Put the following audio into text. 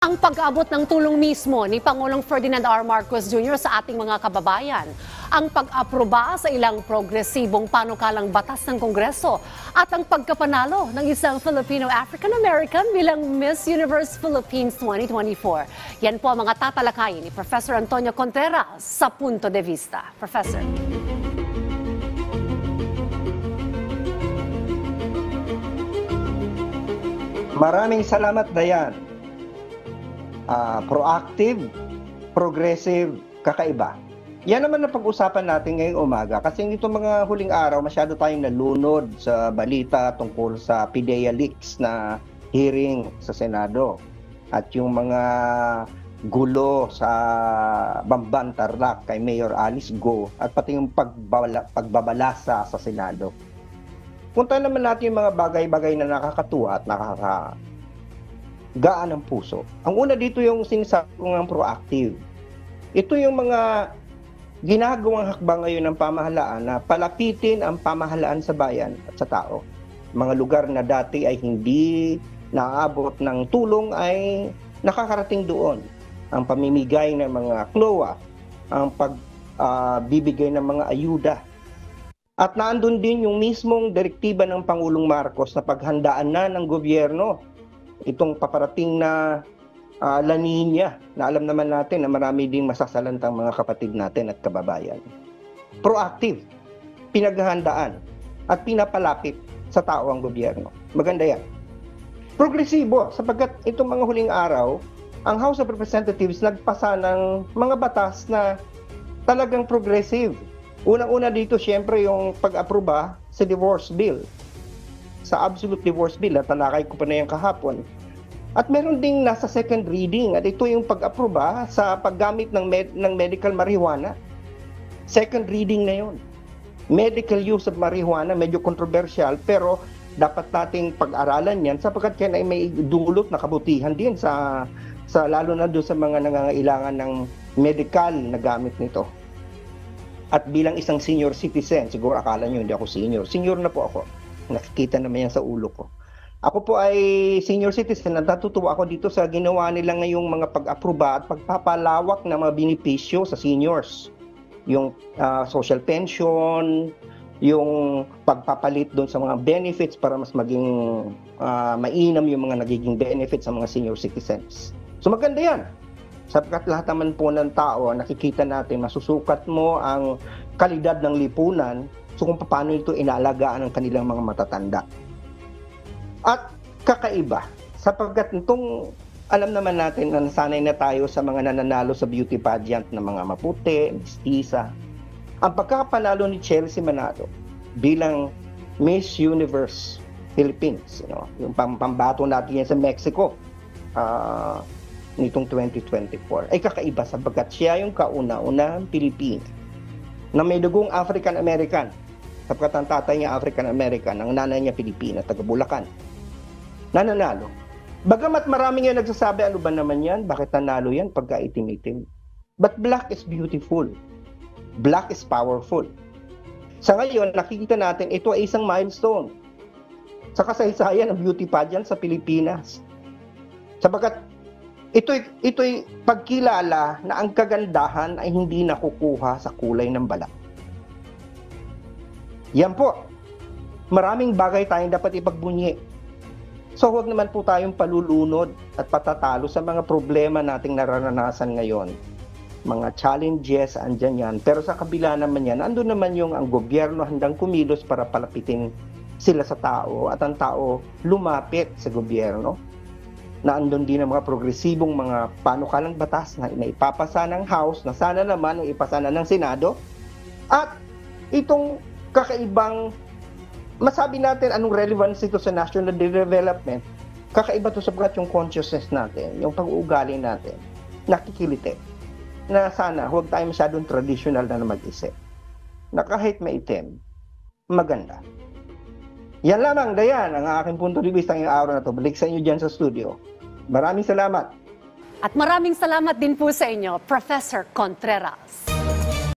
ang pag-abot ng tulong mismo ni Pangulong Ferdinand R. Marcos Jr. sa ating mga kababayan, ang pag-aproba sa ilang progresibong panukalang batas ng Kongreso at ang pagkapanalo ng isang Filipino-African-American bilang Miss Universe Philippines 2024. Yan po ang mga tatalakayin ni Professor Antonio Contreras sa Punto de Vista. Professor. Maraming salamat, Dayan. Proactive, progressive, kakaiba. Yan naman ang pag-usapan natin ngayong umaga kasi itong mga huling araw masyado tayong nalunod sa balita tungkol sa PIDEA leaks na hearing sa Senado at yung mga gulo sa Bamban Tarlac kay Mayor Alice Go at pati yung pagbabalasa sa Senado. Punta naman natin yung mga bagay-bagay na nakakatuwa at gaan ng puso. Ang una dito yung sinasabi ng proactive. Ito yung mga ginagawang hakbang ngayon ng pamahalaan na palapitin ang pamahalaan sa bayan at sa tao. Mga lugar na dati ay hindi naaabot ng tulong ay nakakarating doon. Ang pamimigay ng mga CLOA, ang pagbibigay ng mga ayuda. At naandun din yung mismong direktiba ng Pangulong Marcos na paghandaan na ng gobyerno itong paparating na La Nina na alam naman natin na marami din masasalantang mga kapatid natin at kababayan. Proactive, pinaghahandaan at pinapalapit sa tao ang gobyerno. Maganda yan. Progresibo, sapagkat itong mga huling araw, ang House of Representatives nagpasa ng mga batas na talagang progressive. Unang-una dito, siyempre, yung pag-aproba sa divorce bill. Sa absolute divorce bill, at talakay ko pa na yan kahapon. At meron ding nasa second reading, at ito yung pag-aproba sa paggamit ng medical marijuana. Second reading na yun. Medical use of marijuana, medyo controversial, pero dapat nating pag-aralan yan sapagkat yan ay may dulot na kabutihan din sa lalo na doon sa mga nangangailangan ng medical na gamit nito. At bilang isang senior citizen, siguro akala nyo hindi ako senior. Senior na po ako. Nakikita naman yan sa ulo ko. Ako po ay senior citizen. Natutuwa ako dito sa ginawa nila ngayong mga pag-aproba at pagpapalawak ng mga benepisyo sa seniors. Yung social pension, yung pagpapalit doon sa mga benefits para mas maging mainam yung mga nagiging benefits sa mga senior citizens. So maganda yan. Sapagkat lahat naman po ng tao, nakikita natin, masusukat mo ang kalidad ng lipunan so kung paano ito inaalagaan ng kanilang mga matatanda. At kakaiba, sapagkat itong alam naman natin na nasanay na tayo sa mga nananalo sa beauty pageant na mga maputi, mestiza. Ang pagkakapanalo ni Chelsea Manalo bilang Miss Universe Philippines, yung pambato natin yan sa Mexico, nitong 2024 ay kakaiba sapagkat siya yung kauna-unahang Pilipina na may dugong African-American sapagkat ang tatay niya African-American, ang nanay niya Pilipina, taga Bulacan, nananalo. Bagamat maraming yung nagsasabi, ano ba naman yan? Bakit nanalo yan pagka itim-itim? But black is beautiful. Black is powerful. Sa ngayon, nakikita natin ito ay isang milestone sa kasaysayan ng beauty pageant sa Pilipinas. Sapagkat ito'y pagkilala na ang kagandahan ay hindi nakukuha sa kulay ng balat. Yan po. Maraming bagay tayong dapat ipagbunyi. So huwag naman po tayong palulunod at patatalo sa mga problema nating nararanasan ngayon. Mga challenges, andyan yan. Pero sa kabila naman yan, andun naman yung ang gobyerno handang kumilos para palapitin sila sa tao at ang tao lumapit sa gobyerno. Na andun din ang mga progresibong mga panukalang batas na ipapasa ng House, na sana naman ang ipasa na ng Senado. At itong kakaibang, masabi natin anong relevance ito sa national development, kakaiba to sabagat yung consciousness natin, yung pag-uugali natin, nakikilite. Na sana huwag tayo masyadong traditional na mag-isip. Na kahit maitim, maganda. Yan lamang, Dayan, ang aking punto de vista ngayong araw na to. Balik sa inyo dyan sa studio. Maraming salamat. At maraming salamat din po sa inyo, Professor Contreras.